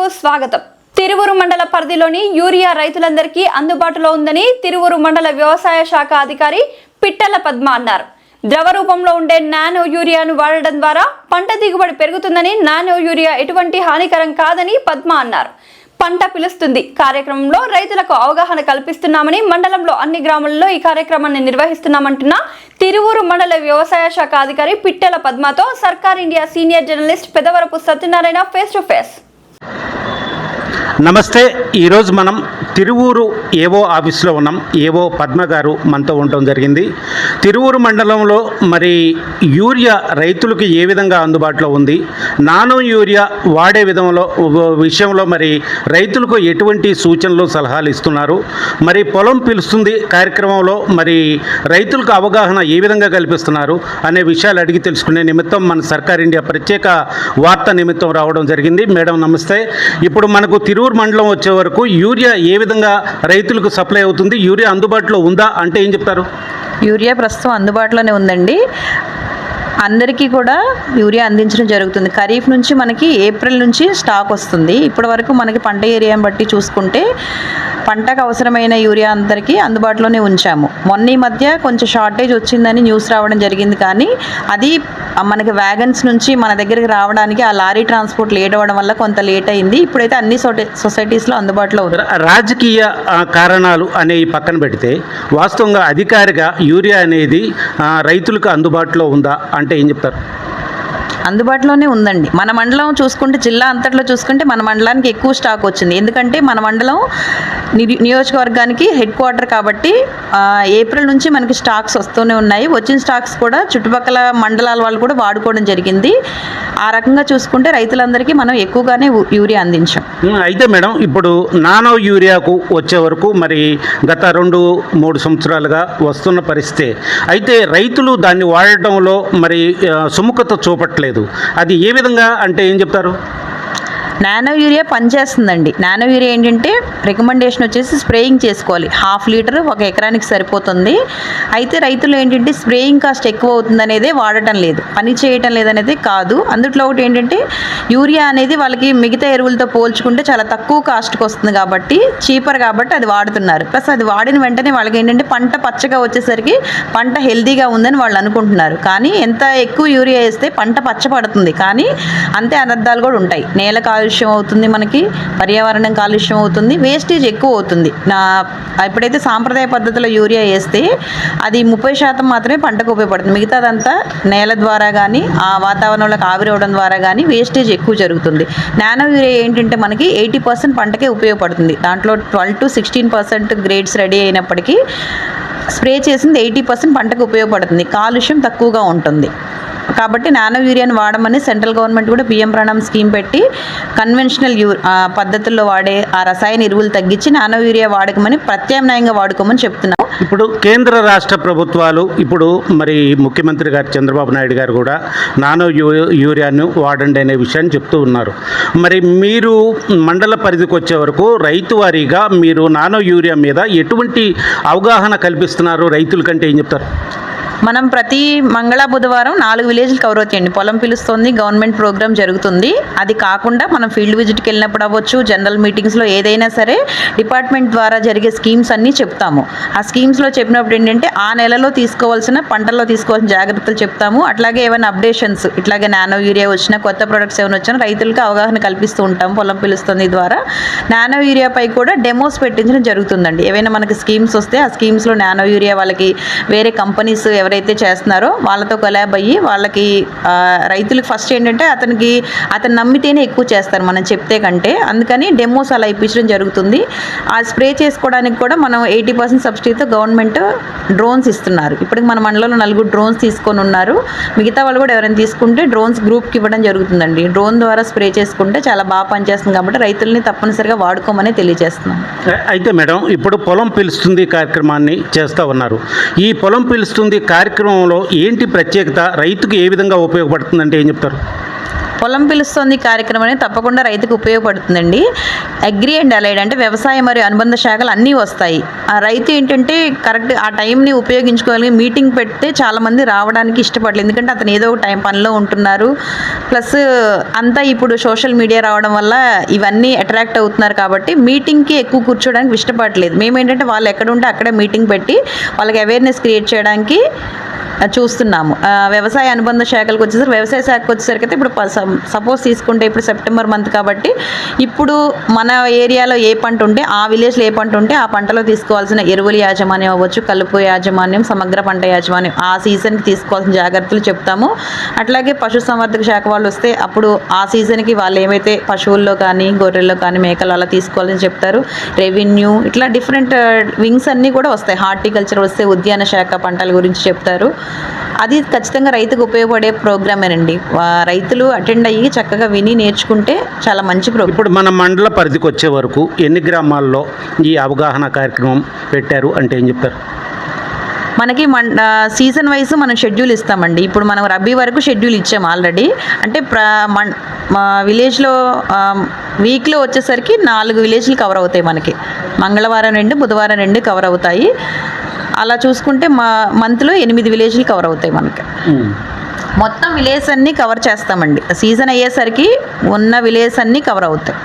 వార్తలకు స్వాగతం. తిరువురు మండల పరిధిలోని యూరియా రైతులందరికీ అందుబాటులో ఉందని తిరువురు మండల వ్యవసాయ శాఖ అధికారి పిట్టల పద్మ అన్నారు. ద్రవ రూపంలో ఉండే నానో యూరియాను వాడడం ద్వారా పంట దిగుబడి పెరుగుతుందని, నానో యూరియా ఎటువంటి హానికరం కాదని పద్మ అన్నారు. పంట పిలుస్తుంది కార్యక్రమంలో రైతులకు అవగాహన కల్పిస్తున్నామని, మండలంలో అన్ని గ్రామాల్లో ఈ కార్యక్రమాన్ని నిర్వహిస్తున్నామంటున్న తిరువురు మండల వ్యవసాయ శాఖ అధికారి పిట్టెల పద్మతో సర్కార్ India senior journalist Pedavarapu Satyanarayana face to face. నమస్తే. ఈరోజు మనం తిరువూరు ఏవో ఆఫీస్లో ఉన్నాం. ఏవో పద్మ గారు మనతో ఉండటం జరిగింది. తిరువూరు మండలంలో మరి యూరియా రైతులకు ఏ విధంగా అందుబాటులో ఉంది, నానో యూరియా వాడే విషయంలో మరి రైతులకు ఎటువంటి సూచనలు సలహాలు ఇస్తున్నారు, మరి పొలం పిలుస్తుంది కార్యక్రమంలో మరి రైతులకు అవగాహన ఏ విధంగా కల్పిస్తున్నారు అనే విషయాలు అడిగి తెలుసుకునే నిమిత్తం మన సర్కార్ ఇండియా ప్రత్యేక వార్త నిమిత్తం రావడం జరిగింది. మేడం నమస్తే. ఇప్పుడు మనకు తిరువూరు మండలం వచ్చే వరకు యూరియా ఏ విధంగా రైతులకు సప్లై అవుతుంది, యూరియా అందుబాటులో ఉందా అంటే ఏం చెప్తారు? యూరియా ప్రస్తుతం అందుబాటులోనే ఉందండి. అందరికీ కూడా యూరియా అందించడం జరుగుతుంది. ఖరీఫ్ నుంచి మనకి ఏప్రిల్ నుంచి స్టాక్ వస్తుంది. ఇప్పటి వరకు మనకి పంట ఏరియాని బట్టి చూసుకుంటే పంటకు అవసరమైన యూరియా అందరికీ అందుబాటులోనే ఉంచాము. మొన్న ఈ మధ్య కొంచెం షార్టేజ్ వచ్చిందని న్యూస్ రావడం జరిగింది, కానీ అది మనకి వ్యాగన్స్ నుంచి మన దగ్గరికి రావడానికి ఆ లారీ ట్రాన్స్పోర్ట్ లేట్ అవ్వడం వల్ల కొంత లేట్ అయింది. ఇప్పుడైతే అన్ని సొసైటీస్లో అందుబాటులో ఉంది. రాజకీయ కారణాలు అనేవి పక్కన పెడితే వాస్తవంగా అధికారిగా యూరియా అనేది రైతులకు అందుబాటులో ఉందా అంటే ఏం చెప్తారు? అందుబాటులోనే ఉందండి. మన మండలం చూసుకుంటే, జిల్లా అంతట్లో చూసుకుంటే మన మండలానికి ఎక్కువ స్టాక్ వచ్చింది. ఎందుకంటే మన మండలం నియోజకవర్గానికి హెడ్ క్వార్టర్ కాబట్టి ఏప్రిల్ నుంచి మనకి స్టాక్స్ వస్తూనే ఉన్నాయి. వచ్చిన స్టాక్స్ కూడా చుట్టుపక్కల మండలాల వాళ్ళు కూడా వాడుకోవడం జరిగింది. ఆ రకంగా చూసుకుంటే రైతులందరికీ మనం ఎక్కువగానే యూరియా అందించాం. అయితే మేడం, ఇప్పుడు నానో యూరియాకు వచ్చే వరకు మరి గత 2-3 సంవత్సరాలుగా వస్తున్న పరిస్థితి. అయితే రైతులు దాన్ని వాడటంలో మరి సుముఖత చూపట్లేదు. అది ఏ విధంగా అంటే ఏం చెప్తారు? నానో యూరియా పనిచేస్తుందండి. నానో యూరియా ఏంటంటే రికమెండేషన్ వచ్చేసి స్ప్రేయింగ్ చేసుకోవాలి. 1/2 లీటర్ 1 ఎకరానికి సరిపోతుంది. అయితే రైతులు ఏంటంటే స్ప్రేయింగ్ కాస్ట్ ఎక్కువ అవుతుంది అనేదే వాడటం లేదు, పని చేయటం లేదనేది కాదు. అందుట్లో ఒకటి ఏంటంటే యూరియా అనేది వాళ్ళకి మిగతా ఎరువులతో పోల్చుకుంటే చాలా తక్కువ కాస్ట్కి వస్తుంది కాబట్టి, చీపర్ కాబట్టి అది వాడుతున్నారు. ప్లస్ అది వాడిన వెంటనే వాళ్ళకి ఏంటంటే పంట పచ్చగా వచ్చేసరికి పంట హెల్తీగా ఉందని వాళ్ళు అనుకుంటున్నారు. కానీ ఎంత ఎక్కువ యూరియా వేస్తే పంట పచ్చపడుతుంది, కానీ అంతే అనర్థాలు కూడా ఉంటాయి. నేల కాలుష్యం అవుతుంది, మనకి పర్యావరణం కాలుష్యం అవుతుంది, వేస్టేజ్ ఎక్కువ అవుతుంది. ఇప్పుడైతే సాంప్రదాయ పద్ధతిలో యూరియా వేస్తే అది 30% మాత్రమే పంటకు ఉపయోగపడుతుంది. మిగతాదంతా నేల ద్వారా కానీ ఆ వాతావరణంలోకి ఆవిరవడం ద్వారా కానీ వేస్టేజ్ ఎక్కువ జరుగుతుంది. నానో యూరియా ఏంటంటే మనకి 80% పంటకే ఉపయోగపడుతుంది. దాంట్లో 12-16% గ్రేడ్స్ రెడీ అయినప్పటికీ స్ప్రే చేసింది 80% పంటకు ఉపయోగపడుతుంది. కాలుష్యం తక్కువగా ఉంటుంది. కాబట్టి నానో యూరియాని వాడమని సెంట్రల్ గవర్నమెంట్ కూడా పిఎం ప్రణామ్ స్కీమ్ పెట్టి కన్వెన్షనల్ పద్ధతుల్లో వాడే ఆ రసాయన ఎరువులు తగ్గించి నానో యూరియా వాడకమని, ప్రత్యామ్నాయంగా వాడుకోమని చెప్తున్నాం. ఇప్పుడు కేంద్ర రాష్ట్ర ప్రభుత్వాలు, ఇప్పుడు మరి ముఖ్యమంత్రి గారు చంద్రబాబు నాయుడు గారు కూడా నానో యూరియాను వాడండి అనే విషయాన్ని చెప్తూ ఉన్నారు. మరి మీరు మండల పరిధికి వచ్చే వరకు రైతు వారీగా మీరు నానో యూరియా మీద ఎటువంటి అవగాహన కల్పిస్తున్నారు రైతుల కంటే ఏం చెప్తారు? మనం ప్రతి బుధవారం 4 విలేజ్లు కవర్ అవుతాయండి. పొలం పిలుస్తుంది గవర్నమెంట్ ప్రోగ్రామ్ జరుగుతుంది. అది కాకుండా మనం ఫీల్డ్ విజిట్కి వెళ్ళినప్పుడు అవ్వచ్చు, జనరల్ మీటింగ్స్లో ఏదైనా సరే డిపార్ట్మెంట్ ద్వారా జరిగే స్కీమ్స్ అన్నీ చెప్తాము. ఆ స్కీమ్స్లో చెప్పినప్పుడు ఏంటంటే ఆ నెలలో తీసుకోవాల్సిన పంటల్లో తీసుకోవాల్సిన జాగ్రత్తలు చెప్తాము. అట్లాగే ఏమైనా అప్డేషన్స్, ఇట్లాగే నానో యూరియా వచ్చినా, కొత్త ప్రొడక్ట్స్ ఏమైనా వచ్చినా రైతులకు అవగాహన కల్పిస్తూ ఉంటాము. పొలం పిలుస్తుంది ద్వారా నానో యూరియాపై కూడా డెమోస్ పెట్టించడం జరుగుతుందండి. ఏవైనా మనకి స్కీమ్స్ వస్తే ఆ స్కీమ్స్లో నానో యూరియా వాళ్ళకి వేరే కంపెనీస్ ఎవరైతే చేస్తున్నారో వాళ్ళతో కొలాబ్ అయ్యి వాళ్ళకి రైతులకు ఫస్ట్ ఏంటంటే అతను నమ్మితేనే ఎక్కువ చేస్తారు మనం చెప్తే కంటే. అందుకని డెమోస్ అలా ఇప్పించడం జరుగుతుంది. ఆ స్ప్రే చేసుకోవడానికి కూడా మనం 80% సబ్సిడీతో గవర్నమెంట్ డ్రోన్స్ ఇస్తున్నారు. ఇప్పటికి మన మండలంలో 4 డ్రోన్స్ తీసుకొని ఉన్నారు. మిగతా వాళ్ళు కూడా ఎవరైనా తీసుకుంటే డ్రోన్స్ గ్రూప్కి ఇవ్వడం జరుగుతుందండి. డ్రోన్ ద్వారా స్ప్రే చేసుకుంటే చాలా బాగా పనిచేస్తుంది కాబట్టి రైతుల్ని తప్పనిసరిగా వాడుకోమని తెలియజేస్తున్నాం. అయితే మేడం, ఇప్పుడు పొలం పిలుస్తుంది కార్యక్రమాన్ని చేస్తూ ఉన్నారు. ఈ పొలం పిలుస్తుంది కార్యక్రమంలో ఏంటి ప్రత్యేకత, రైతుకు ఏ విధంగా ఉపయోగపడుతుందంటే ఏం చెప్తారు? పొలం పిలుస్తోంది కార్యక్రమం అనేది తప్పకుండా రైతుకు ఉపయోగపడుతుందండి. అగ్రి అండ్ అలైడ్ అంటే వ్యవసాయ మరియు అనుబంధ శాఖలు అన్నీ వస్తాయి. ఆ రైతు ఏంటంటే కరెక్ట్ ఆ టైంని ఉపయోగించుకోవాలి. మీటింగ్ పెడితే చాలామంది రావడానికి ఇష్టపడలేదు, ఎందుకంటే అతను ఏదో ఒక టైం పనిలో ఉంటున్నారు. ప్లస్ అంతా ఇప్పుడు సోషల్ మీడియా రావడం వల్ల ఇవన్నీ అట్రాక్ట్ అవుతున్నారు కాబట్టి మీటింగ్కి ఎక్కువ కూర్చోడానికి ఇష్టపడలేదు. మేమేంటంటే వాళ్ళు ఎక్కడ ఉంటే అక్కడే మీటింగ్ పెట్టి వాళ్ళకి అవేర్నెస్ క్రియేట్ చేయడానికి చూస్తున్నాము. వ్యవసాయ అనుబంధ శాఖలకు వచ్చేసరికి వ్యవసాయ శాఖకు వచ్చేసరికి అయితే ఇప్పుడు సపోజ్ తీసుకుంటే ఇప్పుడు సెప్టెంబర్ మంత్ కాబట్టి ఇప్పుడు మన ఏరియాలో ఏ పంట ఉంటే ఆ విలేజ్లో ఏ పంట ఉంటే ఆ పంటలో తీసుకోవాల్సిన ఎరువుల యాజమాన్యం అవ్వచ్చు, కలుపు యాజమాన్యం, సమగ్ర పంట యాజమాన్యం ఆ సీజన్కి తీసుకోవాల్సిన జాగ్రత్తలు చెప్తాము. అట్లాగే పశుసంవర్ధక శాఖ వాళ్ళు వస్తే అప్పుడు ఆ సీజన్కి వాళ్ళు ఏమైతే పశువుల్లో కానీ గొర్రెల్లో కానీ మేకలు అలా తీసుకోవాలని చెప్తారు. రెవెన్యూ ఇట్లా డిఫరెంట్ వింగ్స్ అన్నీ కూడా వస్తాయి. హార్టికల్చర్ వస్తే ఉద్యాన శాఖ పంటల గురించి చెప్తారు. అది ఖచ్చితంగా రైతుకు ఉపయోగపడే ప్రోగ్రామేనండి. రైతులు అటెండ్ అయ్యి చక్కగా విని నేర్చుకుంటే చాలా మంచి ప్రోగ్రామ్. ఇప్పుడు మన మండల పరిధికి వచ్చే వరకు ఎన్ని గ్రామాల్లో ఈ అవగాహన కార్యక్రమం పెట్టారు అంటే ఏం చెప్తారు? మనకి సీజన్ వైజ్ మనం షెడ్యూల్ ఇస్తామండి. ఇప్పుడు మనం రబీ వరకు షెడ్యూల్ ఇచ్చాము ఆల్రెడీ. అంటే మా విలేజ్లో వీక్లో వచ్చేసరికి 4 విలేజ్లు కవర్ అవుతాయి. మనకి మంగళవారం 2, బుధవారం 2 కవర్ అవుతాయి. అలా చూసుకుంటే మా మంత్లో 8 విలేజ్లు కవర్ అవుతాయి మనకి. మొత్తం విలేజ్ అన్నీ కవర్ చేస్తామండి. సీజన్ అయ్యేసరికి ఉన్న విలేజ్ అన్నీ కవర్ అవుతాయి.